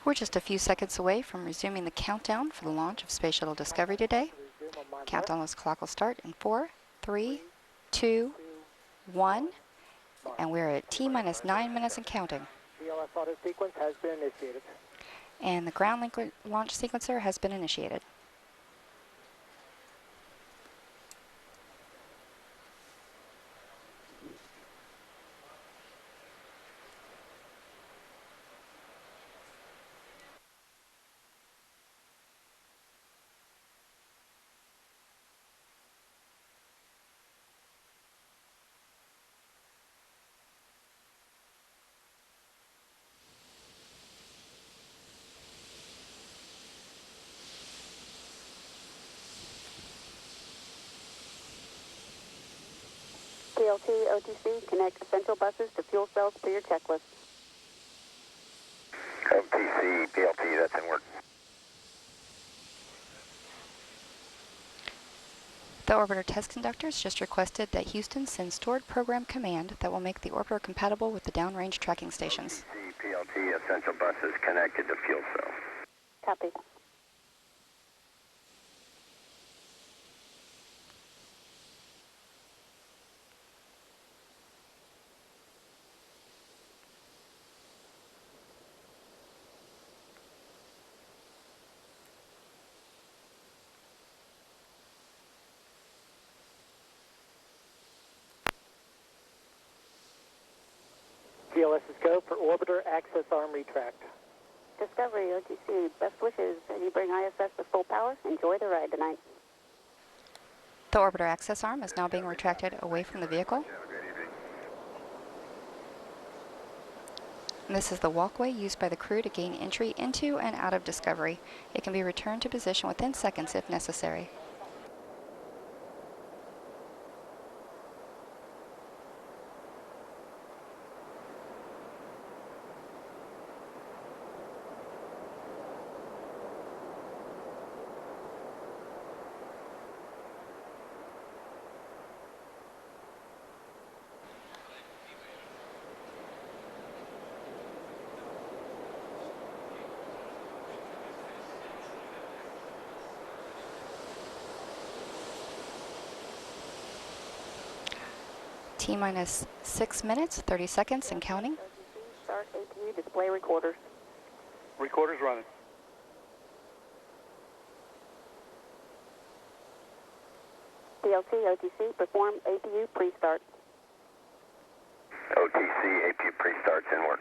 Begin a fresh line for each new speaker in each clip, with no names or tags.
We're just a few seconds away from resuming the countdown for the launch of Space Shuttle Discovery today. Countdown clock will start in 4, 3, 2, 1, and we're at T-minus 9 minutes and counting.
VLS auto sequence has been initiated.
And the ground link launch sequencer has been initiated.
PLT, OTC, connect essential buses to fuel cells per your checklist.
OTC, PLT, that's in work.
The orbiter test conductors just requested that Houston send stored program command that will make the orbiter compatible with the downrange tracking stations.
OTC, PLT, essential buses connected to fuel cell.
Copy.
VLS is go for orbiter access arm retract.
Discovery, OTC, best wishes as you bring ISS to full power. Enjoy the ride tonight.
The orbiter access arm is now being retracted away from the vehicle. And this is the walkway used by the crew to gain entry into and out of Discovery. It can be returned to position within seconds if necessary. T-minus 6 minutes, 30 seconds and counting.
OTC, start APU display recorders.
Recorder's running.
PLT, OTC, perform APU pre-start.
OTC, APU pre-starts in work.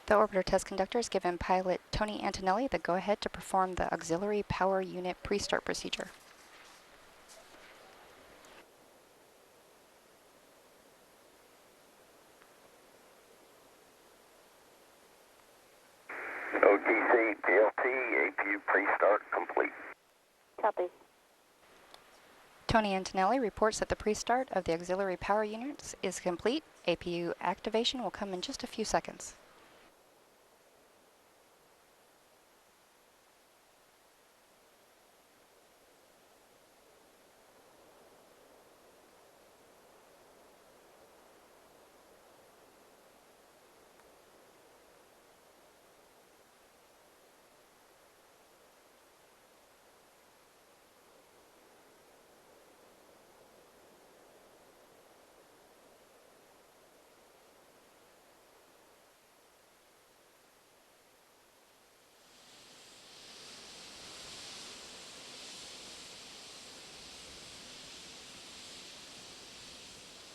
The orbiter test conductor has given pilot Tony Antonelli the go-ahead to perform the auxiliary power unit pre-start procedure.
OTC, PLT, APU pre-start complete.
Copy.
Tony Antonelli reports that the pre-start of the auxiliary power units is complete. APU activation will come in just a few seconds.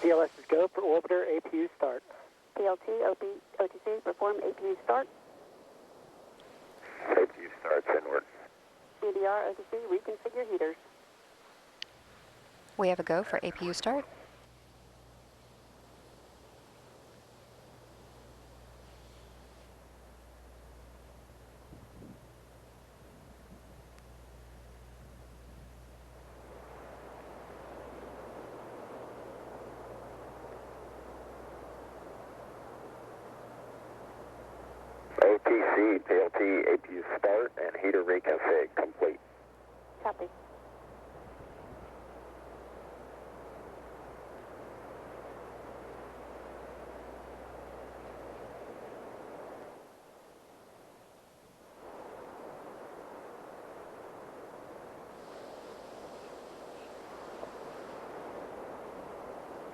VLS is go for orbiter APU start.
PLT, OTC, perform APU start.
APU starts in work.
CDR, OTC, reconfigure heaters.
We have a go for APU start.
OTC, PLT, APU start and heater reconfig complete.
Copy.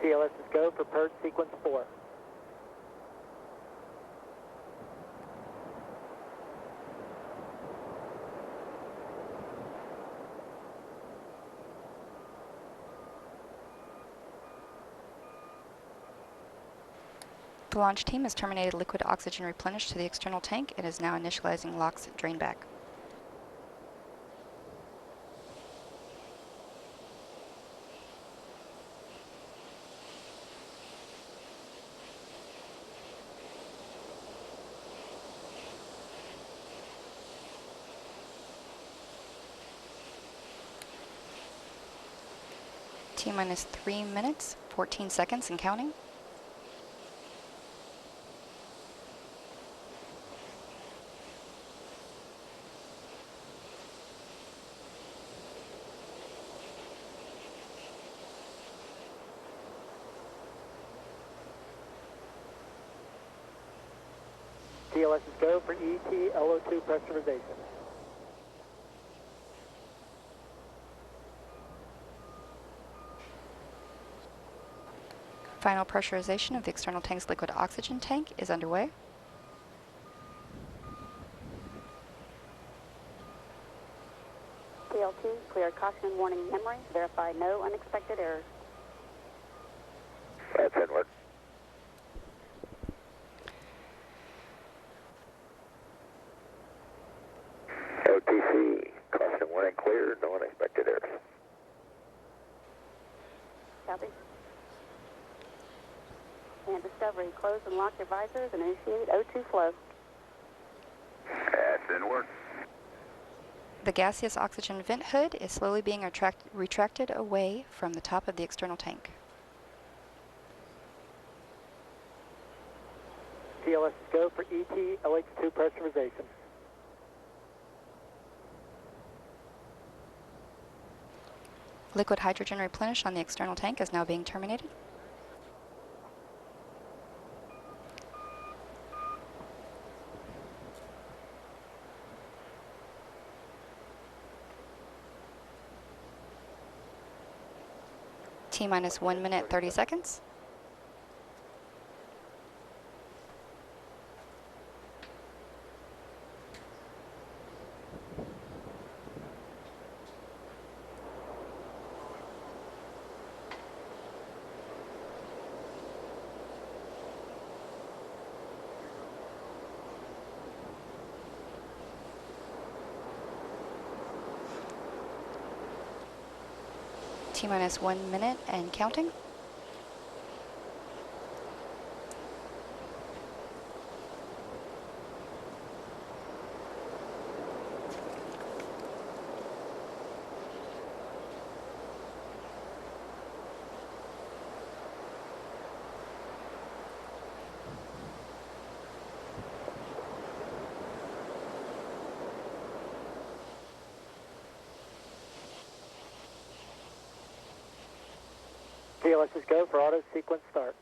TLS is go for purge sequence 4.
The launch team has terminated liquid oxygen replenish to the external tank and is now initializing LOX drain back. T-minus 3 minutes, 14 seconds and counting.
TLS is go for ET-LO2 pressurization.
Final pressurization of the external tank's liquid oxygen tank is underway.
TLT, clear caution and warning memory. Verify no unexpected errors.
That's inward. OTC, caution warning clear, no unexpected errors.
Copy. And Discovery, close and lock your visors and initiate O2 flow.
That's inward.
The gaseous oxygen vent hood is slowly being retracted away from the top of the external tank.
TLS is go for ET-LH2 pressurization.
Liquid hydrogen replenish on the external tank is now being terminated. T-minus 1 minute, 30 seconds. T-minus 1 minute and counting.
TLS is go for auto sequence start.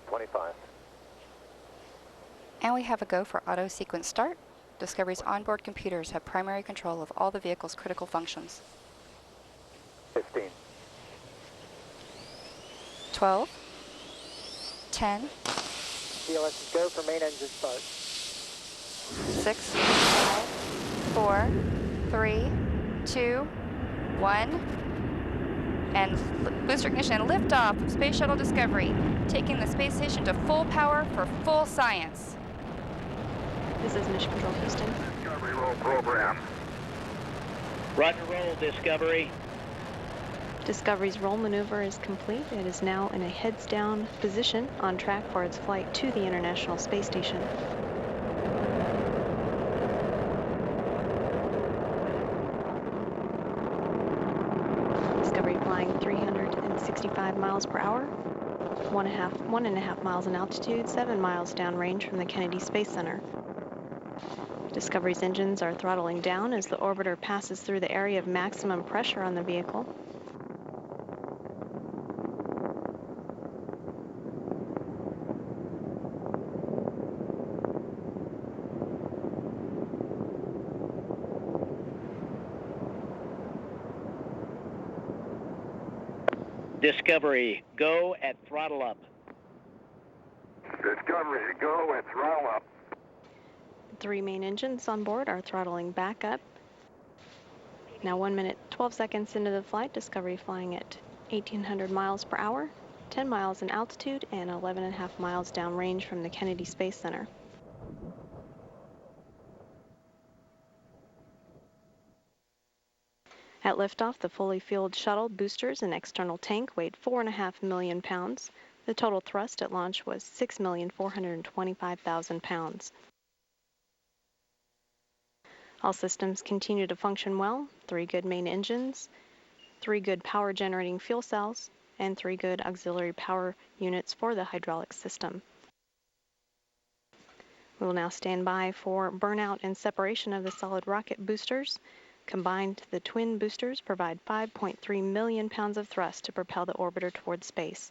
25.
And we have a go for auto sequence start. Discovery's onboard computers have primary control of all the vehicle's critical functions.
15.
12, 10,
TLS is go for main engine start.
6, 5, 4, 3, 2, 1. And booster ignition and liftoff of Space Shuttle Discovery, taking the space station to full power for full science.
This is Mission Control Houston.
Discovery roll program.
Roger, roll, Discovery.
Discovery's roll maneuver is complete. It is now in a heads-down position on track for its flight to the International Space Station. Discovery flying 365 miles per hour, 1.5 miles in altitude, 7 miles downrange from the Kennedy Space Center. Discovery's engines are throttling down as the orbiter passes through the area of maximum pressure on the vehicle.
Discovery, go at throttle up.
Discovery, go at throttle up.
3 main engines on board are throttling back up. Now 1 minute, 12 seconds into the flight, Discovery flying at 1,800 miles per hour, 10 miles in altitude, and 11.5 miles downrange from the Kennedy Space Center. At liftoff, the fully fueled shuttle, boosters, and external tank weighed 4.5 million pounds. The total thrust at launch was 6,425,000 pounds. All systems continue to function well. 3 good main engines, 3 good power generating fuel cells, and 3 good auxiliary power units for the hydraulic system. We will now stand by for burnout and separation of the solid rocket boosters. Combined, the twin boosters provide 5.3 million pounds of thrust to propel the orbiter toward space.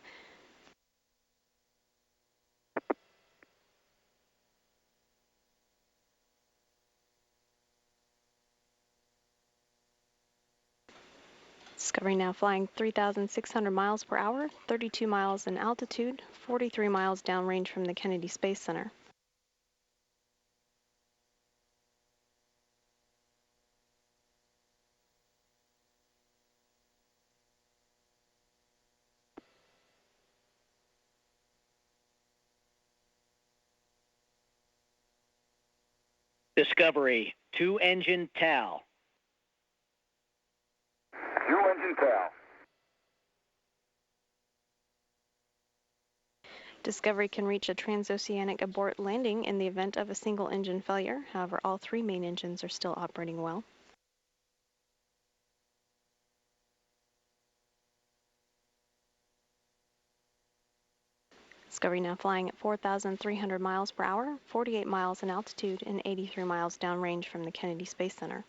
Discovery now flying 3,600 miles per hour, 32 miles in altitude, 43 miles downrange from the Kennedy Space Center.
Discovery, 2-engine TAL.
2-engine TAL.
Discovery can reach a transoceanic abort landing in the event of a single engine failure. However, all 3 main engines are still operating well. Discovery now flying at 4,300 miles per hour, 48 miles in altitude, and 83 miles downrange from the Kennedy Space Center.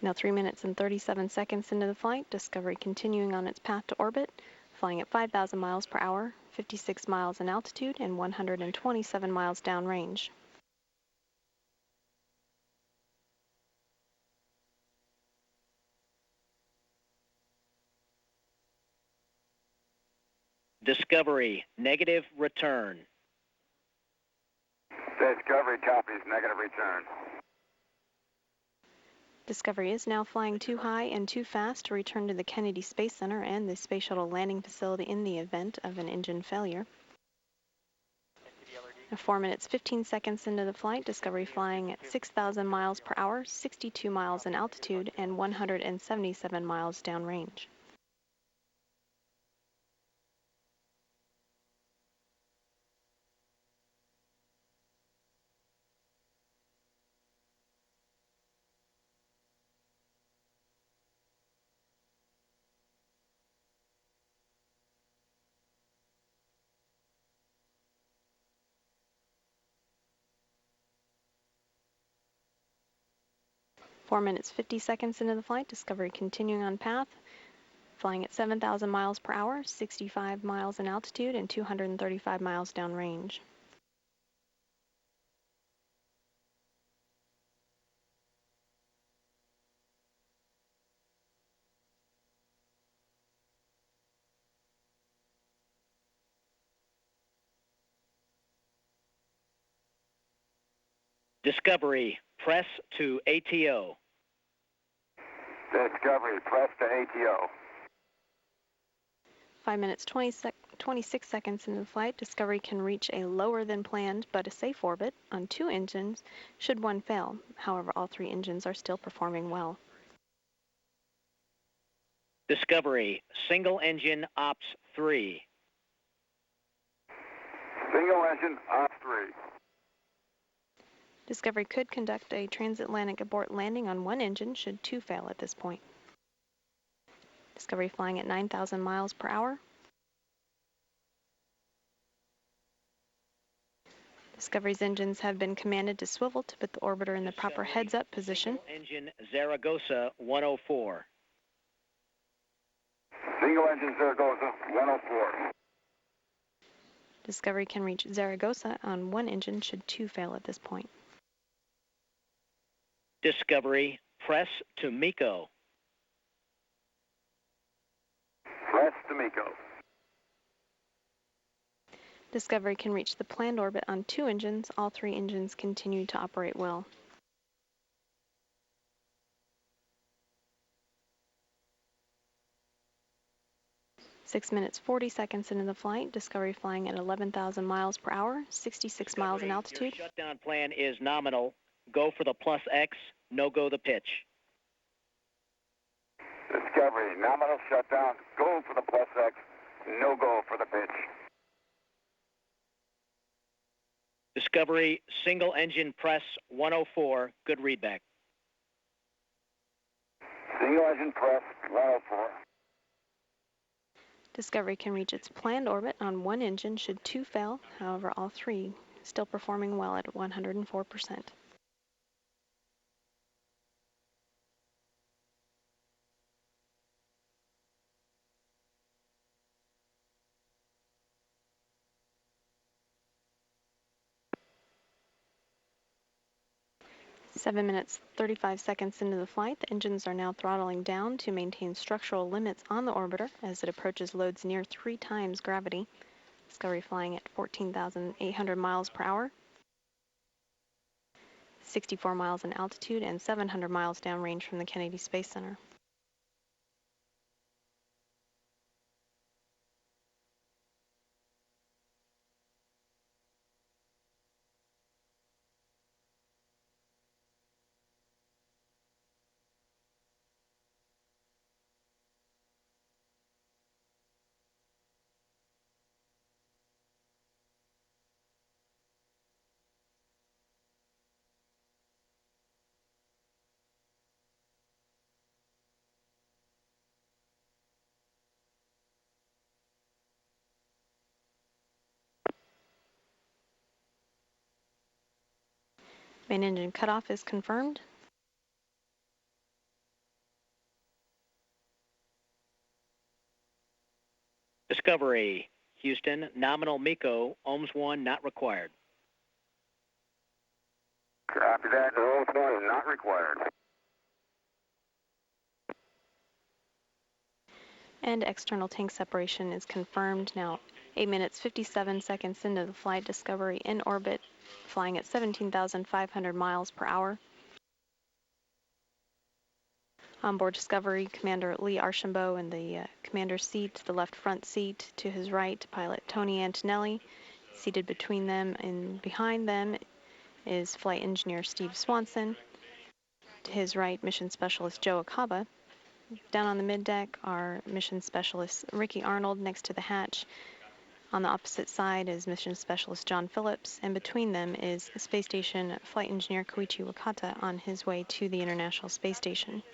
Now 3 minutes and 37 seconds into the flight, Discovery continuing on its path to orbit, flying at 5,000 miles per hour, 56 miles in altitude, and 127 miles downrange.
Discovery, negative return.
Discovery copies, negative return.
Discovery is now flying too high and too fast to return to the Kennedy Space Center and the Space Shuttle landing facility in the event of an engine failure. Now 4 minutes, 15 seconds into the flight, Discovery flying at 6,000 miles per hour, 62 miles in altitude, and 177 miles downrange. Four minutes, 50 seconds into the flight, Discovery continuing on path, flying at 7,000 miles per hour, 65 miles in altitude, and 235 miles downrange.
Discovery, press to ATO.
Discovery, press to ATO.
5 minutes, 26 seconds into the flight, Discovery can reach a lower than planned but a safe orbit on 2 engines should one fail. However, all 3 engines are still performing well.
Discovery, single engine ops 3.
Single engine ops 3.
Discovery could conduct a transatlantic abort landing on 1 engine should 2 fail at this point. Discovery flying at 9,000 miles per hour. Discovery's engines have been commanded to swivel to put the orbiter in the proper heads-up position.
Single engine Zaragoza 104.
Single engine Zaragoza 104.
Discovery can reach Zaragoza on one engine should two fail at this point.
Discovery, press to MECO.
Press to MECO.
Discovery can reach the planned orbit on two engines. All three engines continue to operate well. Six minutes, 40 seconds into the flight, Discovery flying at 11,000 miles per hour, 66 miles in altitude.
Your shutdown plan is nominal. Go for the plus X, no go the pitch.
Discovery, nominal shutdown. Go for the plus X. No go for the pitch.
Discovery, single engine press 104. Good readback.
Single engine press 104.
Discovery can reach its planned orbit on one engine should two fail. However, all three still performing well at 104%. Seven minutes, 35 seconds into the flight, the engines are now throttling down to maintain structural limits on the orbiter as it approaches loads near 3 times gravity. Discovery flying at 14,800 miles per hour, 64 miles in altitude, and 700 miles downrange from the Kennedy Space Center. Main engine cutoff is confirmed.
Discovery, Houston, nominal MECO, ohms 1 not required.
Copy that. Ohms 1 not required.
And external tank separation is confirmed. Now 8 minutes 57 seconds into the flight, Discovery in orbit, flying at 17,500 miles per hour. On board Discovery, Commander Lee Archambault in the commander's seat, the left front seat. To his right, pilot Tony Antonelli. Seated between them and behind them is flight engineer Steve Swanson. To his right, mission specialist Joe Acaba. Down on the middeck are mission specialist Ricky Arnold next to the hatch. On the opposite side is mission specialist John Phillips, and between them is space station flight engineer Koichi Wakata on his way to the International Space Station.